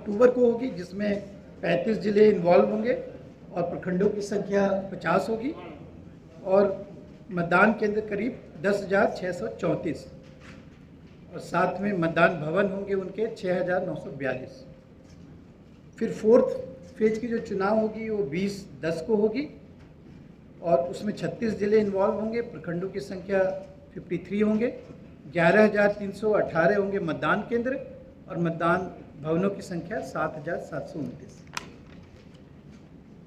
अक्टूबर को होगी, जिसमें 35 जिले इन्वॉल्व होंगे और प्रखंडों की संख्या 50 होगी और मतदान केंद्र करीब 10,634 और साथ में मतदान भवन होंगे उनके 6,942। फिर फोर्थ फेज की जो चुनाव होगी वो 20/10 को होगी और उसमें 36 जिले इन्वॉल्व होंगे, प्रखंडों की संख्या 53 होंगे, 11,318 होंगे मतदान केंद्र और मतदान भवनों की संख्या 7,729।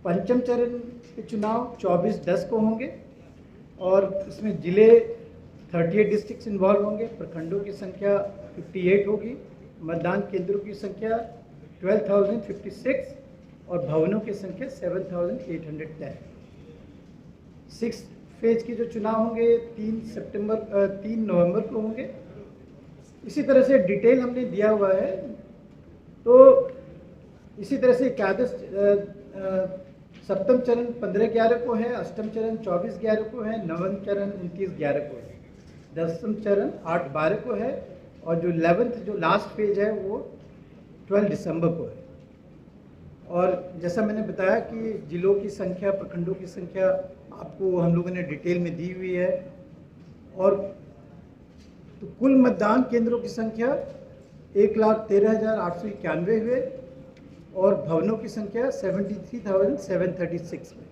पंचम चरण के चुनाव 24/10 को होंगे और इसमें जिले 38 डिस्ट्रिक्ट्स इन्वॉल्व होंगे, प्रखंडों की संख्या 58 होगी, मतदान केंद्रों की संख्या 12,056 और भवनों की संख्या 7,810। 6th फेज के जो चुनाव होंगे 3 नवंबर को होंगे। इसी तरह से डिटेल हमने दिया हुआ है। तो इसी तरह से एकादश सप्तम चरण 15/11 को है, अष्टम चरण 24/11 को है, नवम चरण 29/11 को है, 10वां चरण 8/12 को है और जो 11th जो लास्ट फेज है वो 12 दिसंबर को है। और जैसा मैंने बताया कि जिलों की संख्या, प्रखंडों की संख्या आपको हम लोगों ने डिटेल में दी हुई है और तो कुल मतदान केंद्रों की संख्या 1,13,891 हुए और भवनों की संख्या 73,736 में।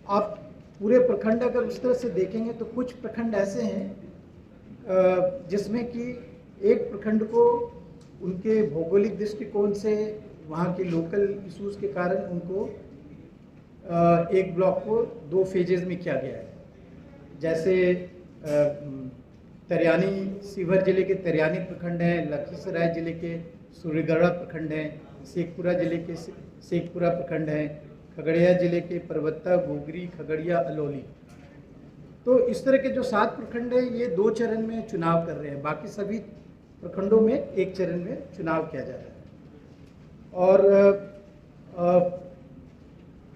आप पूरे प्रखंड अगर उस तरह से देखेंगे तो कुछ प्रखंड ऐसे हैं जिसमें कि एक प्रखंड को उनके भौगोलिक दृष्टिकोण से वहाँ के लोकल इश्यूज के कारण उनको एक ब्लॉक को 2 फेजेज में किया गया है। जैसे तरियानी, सीवर जिले के तरियानी प्रखंड हैं, लखीसराय जिले के सूर्यगढ़ा प्रखंड हैं, शेखपुरा जिले के शेखपुरा प्रखंड हैं, खगड़िया जिले के परबत्ता, गोगरी, खगड़िया, अलौली। तो इस तरह के जो 7 प्रखंड हैं ये 2 चरण में चुनाव कर रहे हैं, बाकी सभी प्रखंडों में 1 चरण में चुनाव किया जा रहा है। और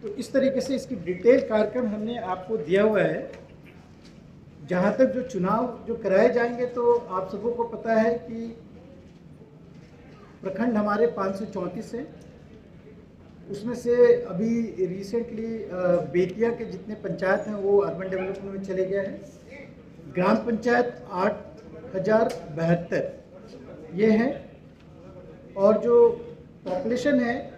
तो इस तरीके से इसकी डिटेल कार्यक्रम हमने आपको दिया हुआ है। जहाँ तक जो चुनाव जो कराए जाएंगे तो आप सबों को पता है कि प्रखंड हमारे 534 हैं, उसमें से अभी रिसेंटली बेतिया के जितने पंचायत हैं वो अर्बन डेवलपमेंट में चले गए हैं। ग्राम पंचायत 8,072 ये हैं और जो पॉपुलेशन है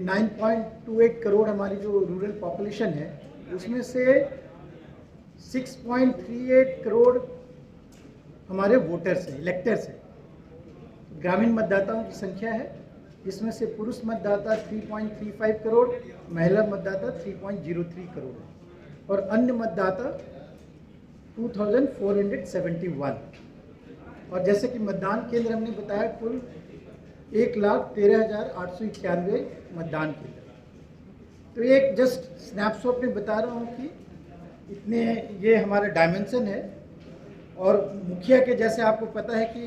9.28 करोड़ हमारी जो रूरल पॉपुलेशन है उसमें से 6.38 करोड़ हमारे वोटर्स हैं, इलेक्टर्स हैं। ग्रामीण मतदाताओं की संख्या है जिसमें से पुरुष मतदाता 3.35 करोड़, महिला मतदाता 3.03 करोड़ है और अन्य मतदाता 2,471। और जैसे कि मतदान केंद्र हमने बताया कुल 1,13,891 मतदान केंद्र। तो एक जस्ट स्नैपशॉट में बता रहा हूँ कि इतने ये हमारा डायमेंशन है। और मुखिया के जैसे आपको पता है कि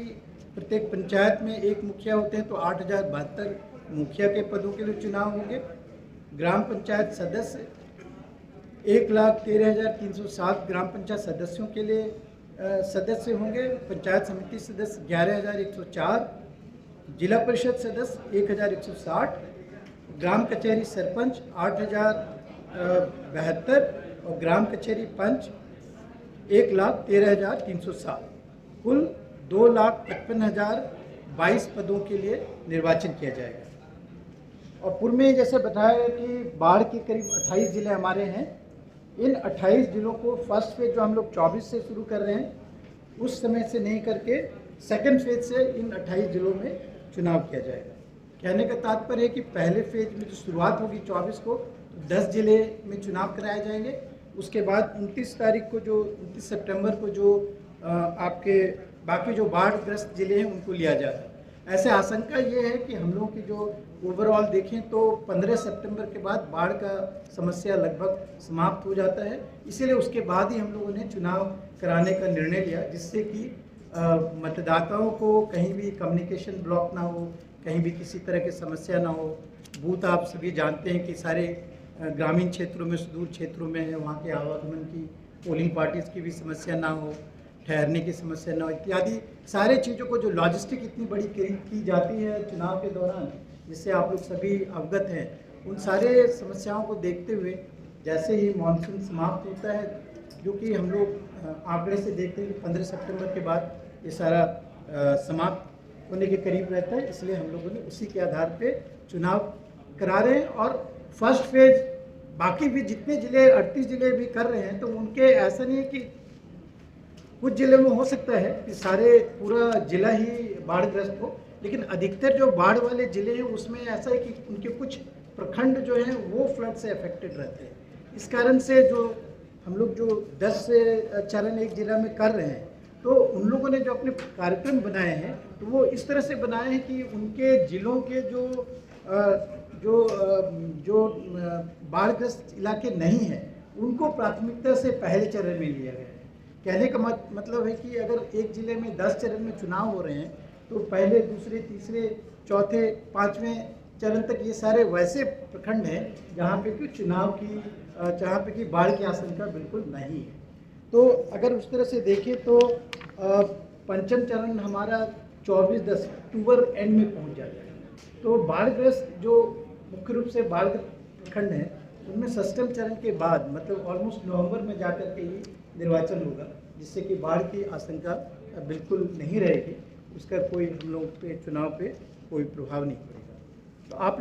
प्रत्येक पंचायत में एक मुखिया होते हैं, तो 8,072 मुखिया के पदों के लिए चुनाव होंगे। ग्राम पंचायत सदस्य 1,13,307 ग्राम पंचायत सदस्यों के लिए सदस्य होंगे। पंचायत समिति सदस्य 11,104, जिला परिषद सदस्य 1,160, ग्राम कचहरी सरपंच 8,072 और ग्राम कचहरी पंच 1,13,307। कुल 2,55,022 पदों के लिए निर्वाचन किया जाएगा। और पूर्व में जैसे बताया कि बाढ़ के करीब 28 जिले हमारे हैं। इन 28 जिलों को फर्स्ट फेज जो हम लोग 24 से शुरू कर रहे हैं उस समय से नहीं करके सेकंड फेज से इन 28 जिलों में चुनाव किया जाएगा। कहने का तात्पर्य है कि पहले फेज में जो शुरुआत होगी 24 को 10 जिले में चुनाव कराए जाएंगे। उसके बाद 29 तारीख को जो 29 सितंबर को जो आपके बाकी जो बाढ़ग्रस्त जिले हैं उनको लिया जा रहा है। ऐसे आशंका ये है कि हम लोगों की जो ओवरऑल देखें तो 15 सितंबर के बाद बाढ़ का समस्या लगभग समाप्त हो जाता है। इसीलिए उसके बाद ही हम लोगों ने चुनाव कराने का निर्णय लिया, जिससे कि मतदाताओं को कहीं भी कम्युनिकेशन ब्लॉक ना हो, कहीं भी किसी तरह की समस्या ना हो। बूथ आप सभी जानते हैं कि सारे ग्रामीण क्षेत्रों में, सुदूर क्षेत्रों में है, वहाँ के आवागमन की, पोलिंग पार्टीज़ की भी समस्या ना हो। ठहरने की समस्या न हो इत्यादि सारे चीज़ों को जो लॉजिस्टिक इतनी बड़ी की जाती है चुनाव के दौरान, जिससे आप लोग सभी अवगत हैं, उन सारे समस्याओं को देखते हुए जैसे ही मानसून समाप्त होता है, जो कि हम लोग आंकड़े से देखते हैं कि 15 सितंबर के बाद ये सारा समाप्त होने के करीब रहता है, इसलिए हम लोगों ने उसी के आधार पे चुनाव करा रहे हैं। और फर्स्ट फेज बाकी भी जितने ज़िले 38 ज़िले भी कर रहे हैं, तो उनके ऐसा नहीं है कि कुछ ज़िले में हो सकता है कि सारे पूरा ज़िला ही बाढ़ग्रस्त हो, लेकिन अधिकतर जो बाढ़ वाले ज़िले हैं उसमें ऐसा है कि उनके कुछ प्रखंड जो हैं वो फ्लड से अफेक्टेड रहते हैं। इस कारण से जो हम लोग जो 10 चरण एक जिला में कर रहे हैं, तो उन लोगों ने जो अपने कार्यक्रम बनाए हैं तो वो इस तरह से बनाए हैं कि उनके ज़िलों के जो बाढ़ग्रस्त इलाके नहीं हैं उनको प्राथमिकता से पहले चरण में लिया गया है। कहने का मतलब है कि अगर एक ज़िले में 10 चरण में चुनाव हो रहे हैं तो पहले, दूसरे, तीसरे, चौथे, 5वें चरण तक ये सारे वैसे प्रखंड हैं जहाँ पे कि जहाँ पे कि बाढ़ की आशंका बिल्कुल नहीं है। तो अगर उस तरह से देखें तो पंचम चरण हमारा 24-10 अक्टूबर एंड में पहुँच जाता है। तो बाढ़ग्रस्त जो मुख्य रूप से बाढ़ प्रखंड हैं उनमें षष्ठम चरण के बाद मतलब ऑलमोस्ट नवंबर में जाकर के ही निर्वाचन होगा, जिससे कि बाढ़ की आशंका बिल्कुल नहीं रहेगी, उसका कोई हम लोग पे चुनाव पे कोई प्रभाव नहीं पड़ेगा। तो आप लोग